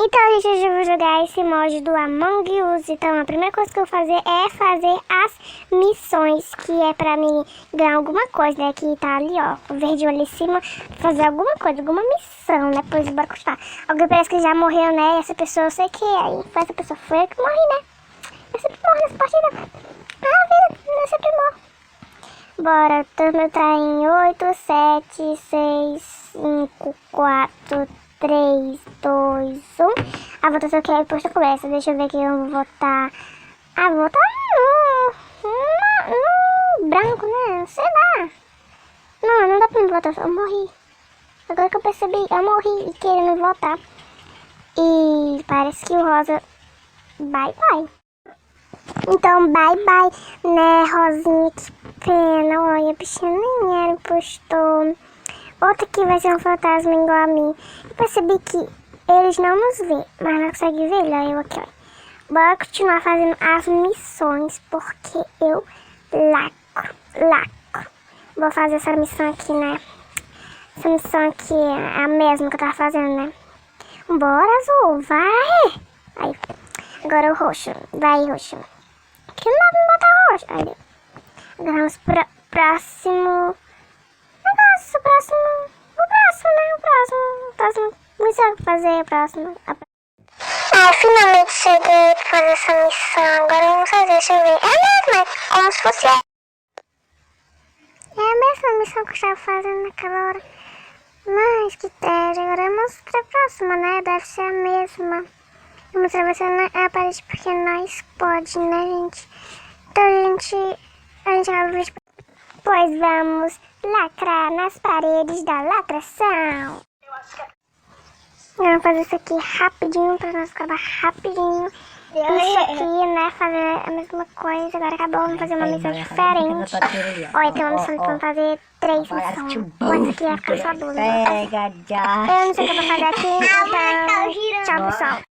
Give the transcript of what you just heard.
Então, gente, hoje eu vou jogar esse mod do Among Us. Então, a primeira coisa que eu vou fazer é fazer as missões, que é pra mim ganhar alguma coisa, né? Que tá ali, ó, o verdinho ali em cima, fazer alguma coisa, alguma missão, né? Pois bora continuar. Alguém parece que já morreu, né? E essa pessoa, eu sei que aí foi essa pessoa, foi eu que morri, né? Eu sempre morro nessa partida. Vida, eu sempre morro. Bora, turno tá em 8, 7, 6, 5, 4, 3, 2, 1. A votação que é depois da conversa. Deixa eu ver quem eu vou votar. Ah, vou votar no branco, né? Sei lá. Não dá pra me votar, eu morri. Agora que eu percebi, eu morri querendo votar. E parece que o rosa... Bye, bye. Então, bye, bye, né, Rosinha? Que pena. Olha, a bichinha nem era impostor. Outra que vai ser um fantasma igual a mim. Eu percebi que eles não nos veem, mas não conseguem ver. Olha eu aqui, ó. Bora continuar fazendo as missões, porque eu laco. Vou fazer essa missão aqui, né? Essa missão aqui é a mesma que eu tava fazendo, né? Bora, azul, vai! Aí, agora o roxo. Vai, roxo. Que não dá pra botar roxo. Aí, agora vamos pro próximo... Negócio, o próximo missão que fazer, o próximo. Finalmente cheguei pra fazer essa missão. Agora vamos fazer, deixa eu ver. É a mesma, como se fosse. É a mesma missão que eu estava fazendo naquela hora. Mas que tédio, agora vamos pra próxima, né? Deve ser a mesma. Vamos atravessar a parede porque nós pode, né, gente? Então a gente vai... Pois vamos lacrar nas paredes da lacração. Vamos fazer isso aqui rapidinho pra nós acabar rapidinho. Isso aqui, né, fazer a mesma coisa. Agora acabou, vamos fazer uma missão diferente. Olha, tem uma missão que vamos fazer 3 missões. Ou essa aqui vai ficar só 2. Eu não sei o que eu vou fazer aqui, então tchau, pessoal.